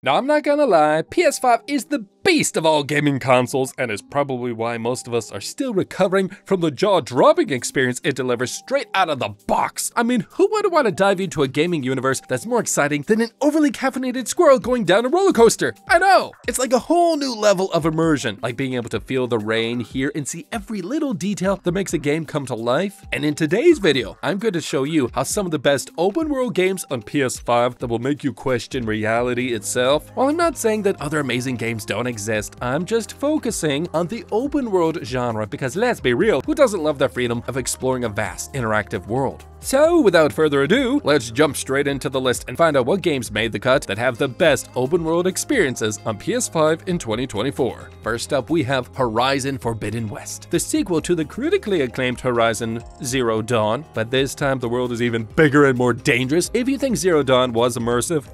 Now, I'm not gonna lie, PS5 is the beast of all gaming consoles and is probably why most of us are still recovering from the jaw-dropping experience it delivers straight out of the box. I mean, who would want to dive into a gaming universe that's more exciting than an overly caffeinated squirrel going down a roller coaster? I know! It's like a whole new level of immersion, like being able to feel the rain, hear, and see every little detail that makes a game come to life. And in today's video, I'm going to show you how some of the best open-world games on PS5 that will make you question reality itself. While I'm not saying that other amazing games don't exist, I'm just focusing on the open world genre because let's be real, who doesn't love the freedom of exploring a vast interactive world? So without further ado, let's jump straight into the list and find out what games made the cut that have the best open world experiences on PS5 in 2024. First up, we have Horizon Forbidden West, the sequel to the critically acclaimed Horizon Zero Dawn, but this time the world is even bigger and more dangerous. If you think Zero Dawn was immersive,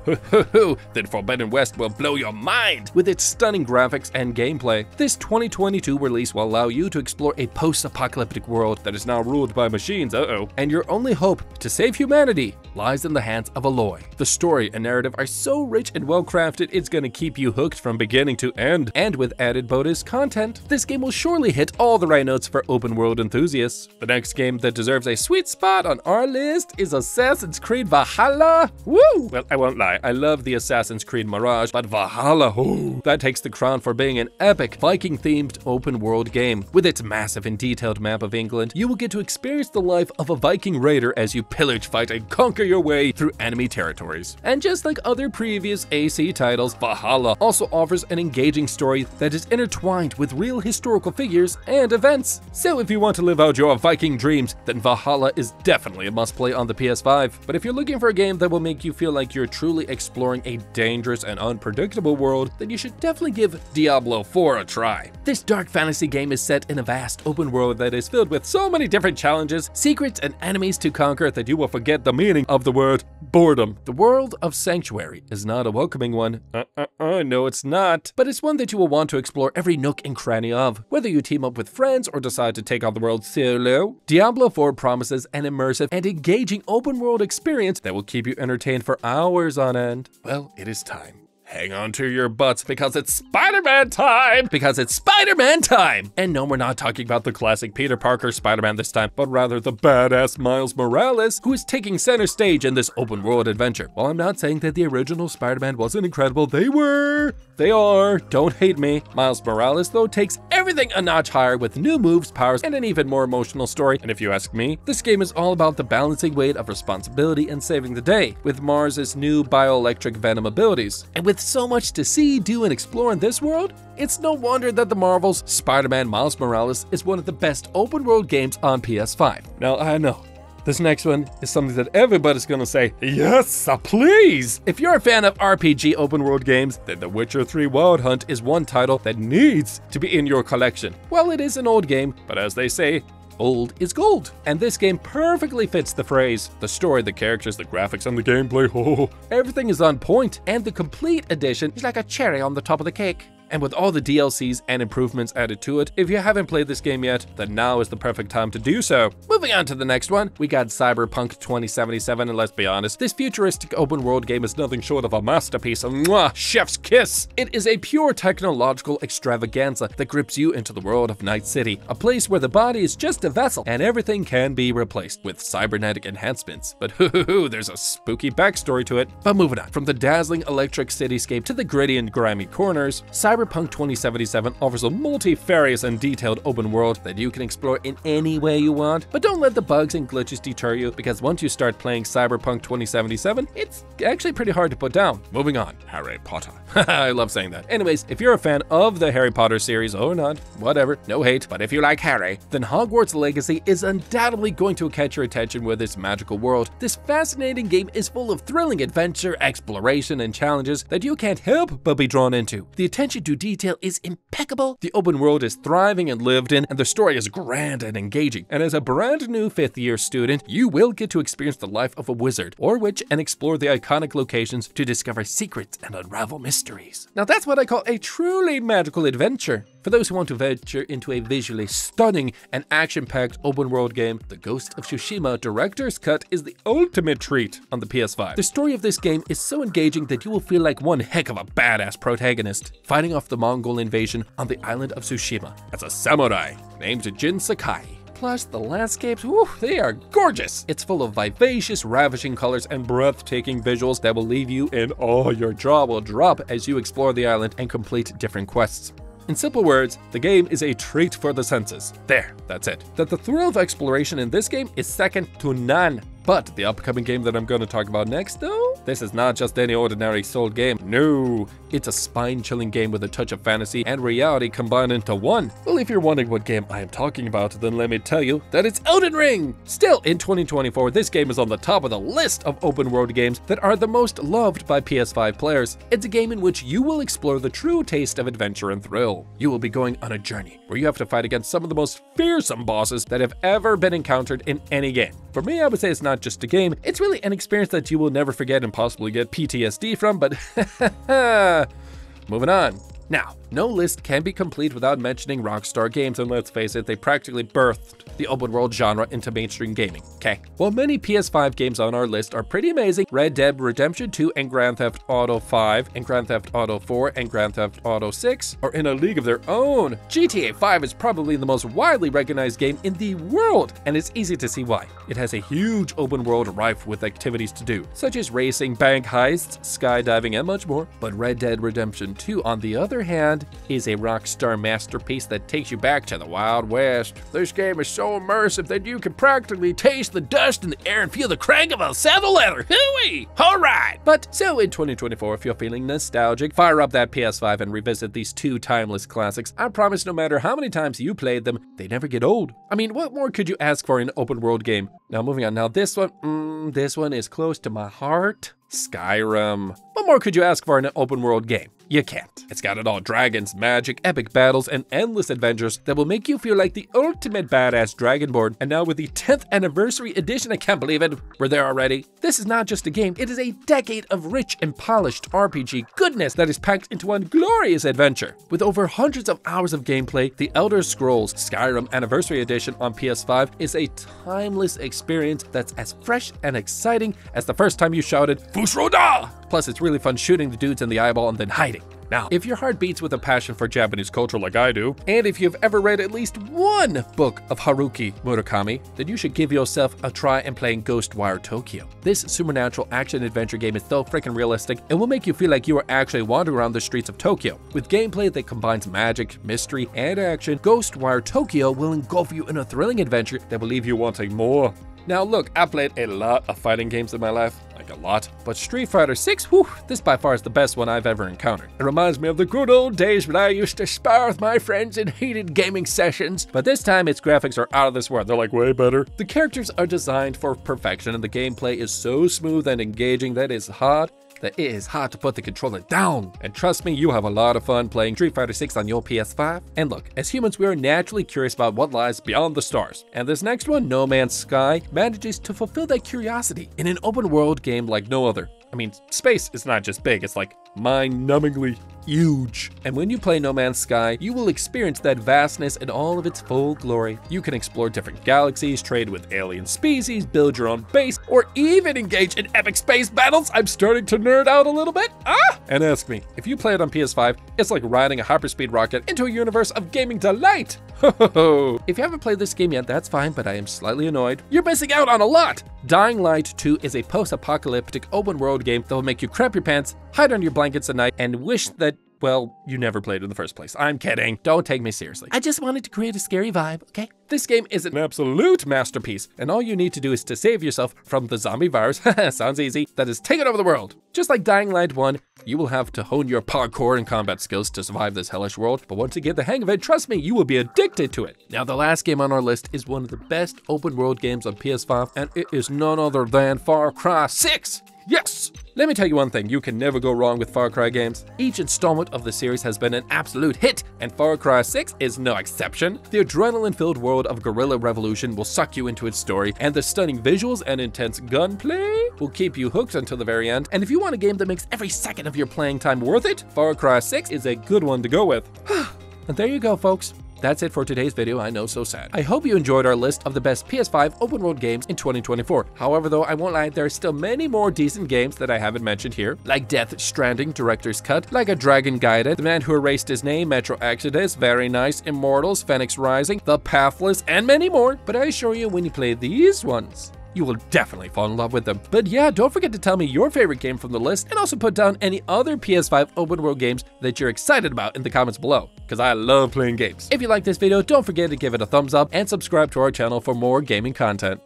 then Forbidden West will blow your mind with its stunning graphics and gameplay. This 2022 release will allow you to explore a post-apocalyptic world that is now ruled by machines, and your only hope to save humanity lies in the hands of Aloy. The story and narrative are so rich and well crafted, it's gonna keep you hooked from beginning to end, and with added bonus content, this game will surely hit all the right notes for open world enthusiasts. The next game that deserves a sweet spot on our list is Assassin's Creed Valhalla. Woo! Well, I won't lie, I love the Assassin's Creed Mirage, but Valhalla, that takes the crown for being an epic Viking-themed open world game. With its massive and detailed map of England, you will get to experience the life of a Viking raider as you pillage, fight, and conquer your way through enemy territories. And just like other previous AC titles, Valhalla also offers an engaging story that is intertwined with real historical figures and events. So if you want to live out your Viking dreams, then Valhalla is definitely a must-play on the PS5. But if you're looking for a game that will make you feel like you're truly exploring a dangerous and unpredictable world, then you should definitely give Diablo 4 a try. This dark fantasy game is set in a vast open world that is filled with so many different challenges, secrets, and enemies to conquer that you will forget the meaning of the word boredom. The world of Sanctuary is not a welcoming one. No it's not. But it's one that you will want to explore every nook and cranny of. Whether you team up with friends or decide to take on the world solo, Diablo 4 promises an immersive and engaging open world experience that will keep you entertained for hours on end. Well, it is time. Hang on to your butts because it's Spider-Man time! Because it's Spider-Man time! And no, we're not talking about the classic Peter Parker Spider-Man this time, but rather the badass Miles Morales, who is taking center stage in this open world adventure. While I'm not saying that the original Spider-Man wasn't incredible, they are, don't hate me. Miles Morales, though, takes everything a notch higher with new moves, powers, and an even more emotional story. And if you ask me, this game is all about the balancing weight of responsibility and saving the day, with Mars' new bioelectric venom abilities. And with so much to see, do, and explore in this world, it's no wonder that the Marvel's Spider-Man Miles Morales is one of the best open world games on PS5. Now, I know, this next one is something that everybody's gonna say, yes, please! If you're a fan of RPG open world games, then The Witcher 3 Wild Hunt is one title that needs to be in your collection. Well, it is an old game, but as they say, old is gold. And this game perfectly fits the phrase. The story, the characters, the graphics, and the gameplay, everything is on point, and the complete edition is like a cherry on the top of the cake. And with all the DLCs and improvements added to it, if you haven't played this game yet, then now is the perfect time to do so. Moving on to the next one, we got Cyberpunk 2077, and let's be honest, this futuristic open world game is nothing short of a masterpiece. Mwah, chef's kiss! It is a pure technological extravaganza that grips you into the world of Night City, a place where the body is just a vessel and everything can be replaced with cybernetic enhancements. But there's a spooky backstory to it. But moving on, from the dazzling electric cityscape to the gritty and grimy corners, Cyberpunk 2077 offers a multifarious and detailed open world that you can explore in any way you want. But don't let the bugs and glitches deter you, because once you start playing Cyberpunk 2077, it's actually pretty hard to put down. Moving on, Harry Potter. I love saying that. Anyways, if you're a fan of the Harry Potter series or not, whatever, no hate, but if you like Harry, then Hogwarts Legacy is undoubtedly going to catch your attention with its magical world. This fascinating game is full of thrilling adventure, exploration, and challenges that you can't help but be drawn into. The attention to detail is impeccable, the open world is thriving and lived in, and the story is grand and engaging. And as a brand new 5th year student, you will get to experience the life of a wizard or witch and explore the iconic locations to discover secrets and unravel mysteries. Now that's what I call a truly magical adventure. For those who want to venture into a visually stunning and action-packed open-world game, the Ghost of Tsushima Director's Cut is the ultimate treat on the PS5. The story of this game is so engaging that you will feel like one heck of a badass protagonist, fighting off the Mongol invasion on the island of Tsushima as a samurai named Jin Sakai. Plus, the landscapes, whew, they are gorgeous. It's full of vivacious, ravishing colors and breathtaking visuals that will leave you in awe. Your jaw will drop as you explore the island and complete different quests. In simple words, the game is a treat for the senses. There, that's it. That the thrill of exploration in this game is second to none. But the upcoming game that I'm going to talk about next, though, this is not just any ordinary Soul game. No, it's a spine-chilling game with a touch of fantasy and reality combined into one. Well, if you're wondering what game I am talking about, then let me tell you that it's Elden Ring! Still, in 2024, this game is on the top of the list of open-world games that are the most loved by PS5 players. It's a game in which you will explore the true taste of adventure and thrill. You will be going on a journey where you have to fight against some of the most fearsome bosses that have ever been encountered in any game. For me, I would say it's not just a game, it's really an experience that you will never forget and possibly get PTSD from, but moving on. Now, no list can be complete without mentioning Rockstar Games, and let's face it, they practically birthed the open world genre into mainstream gaming, okay? While many PS5 games on our list are pretty amazing, Red Dead Redemption 2 and Grand Theft Auto 5 and Grand Theft Auto 4 and Grand Theft Auto 6 are in a league of their own. GTA 5 is probably the most widely recognized game in the world, and it's easy to see why. It has a huge open world rife with activities to do, such as racing, bank heists, skydiving, and much more. But Red Dead Redemption 2, on the other hand, is a Rockstar masterpiece that takes you back to the Wild West. This game is so immersive that you can practically taste the dust in the air and feel the crank of a saddle leather. Hooey! Alright! But so in 2024, if you're feeling nostalgic, fire up that PS5 and revisit these two timeless classics. I promise no matter how many times you played them, they never get old. I mean, what more could you ask for in an open world game? Now moving on, now this one is close to my heart. Skyrim. What more could you ask for in an open world game? You can't. It's got it all: dragons, magic, epic battles, and endless adventures that will make you feel like the ultimate badass dragonborn. And now with the 10th anniversary edition, I can't believe it, we're there already. This is not just a game, it is a decade of rich and polished RPG goodness that is packed into one glorious adventure. With over hundreds of hours of gameplay, the Elder Scrolls Skyrim Anniversary Edition on PS5 is a timeless experience that's as fresh and exciting as the first time you shouted, Fusroda! Plus, it's really fun shooting the dudes in the eyeball and then hiding. Now, if your heart beats with a passion for Japanese culture like I do, and if you've ever read at least one book of Haruki Murakami, then you should give yourself a try in playing Ghostwire Tokyo. This supernatural action-adventure game is so freaking realistic and will make you feel like you are actually wandering around the streets of Tokyo. With gameplay that combines magic, mystery, and action, Ghostwire Tokyo will engulf you in a thrilling adventure that will leave you wanting more. Now look, I've played a lot of fighting games in my life, like a lot, but Street Fighter 6, whew, this by far is the best one I've ever encountered. It reminds me of the good old days when I used to spar with my friends in heated gaming sessions, but this time its graphics are out of this world. They're like way better. The characters are designed for perfection and the gameplay is so smooth and engaging that it is hard to put the controller down. And trust me, you have a lot of fun playing Street Fighter 6 on your PS5. And look, as humans, we are naturally curious about what lies beyond the stars. And this next one, No Man's Sky, manages to fulfill that curiosity in an open world game like no other. I mean, space is not just big, it's like mind-numbingly huge. And when you play No Man's Sky, you will experience that vastness in all of its full glory. You can explore different galaxies, trade with alien species, build your own base, or even engage in epic space battles. I'm starting to nerd out a little bit. And ask me, if you play it on PS5, it's like riding a hyperspeed rocket into a universe of gaming delight. If you haven't played this game yet, that's fine, but I am slightly annoyed. You're missing out on a lot. Dying Light 2 is a post-apocalyptic open-world game that will make you crap your pants, hide under your blankets at night, and wish that, well, you never played in the first place. I'm kidding. Don't take me seriously. I just wanted to create a scary vibe, okay? This game is an absolute masterpiece, and all you need to do is to save yourself from the zombie virus, sounds easy, that is taking over the world. Just like Dying Light 1, you will have to hone your parkour and combat skills to survive this hellish world, but once you get the hang of it, trust me, you will be addicted to it. Now, the last game on our list is one of the best open world games on PS5, and it is none other than Far Cry 6. Yes! Let me tell you one thing, you can never go wrong with Far Cry games. Each installment of the series has been an absolute hit, and Far Cry 6 is no exception. The adrenaline-filled world of guerrilla revolution will suck you into its story, and the stunning visuals and intense gunplay will keep you hooked until the very end. And if you want a game that makes every second of your playing time worth it, Far Cry 6 is a good one to go with. And there you go, folks. That's it for today's video. I know, so sad. I hope you enjoyed our list of the best PS5 open world games in 2024. However, though, I won't lie, there are still many more decent games that I haven't mentioned here, like Death Stranding Director's Cut, Like a Dragon Gaiden, The Man Who Erased His Name, Metro Exodus, very nice, Immortals, Phoenix Rising, The Pathless, and many more. But I assure you, when you play these ones, you will definitely fall in love with them. But yeah, don't forget to tell me your favorite game from the list, and also put down any other PS5 open world games that you're excited about in the comments below, because I love playing games. If you like this video, don't forget to give it a thumbs up and subscribe to our channel for more gaming content.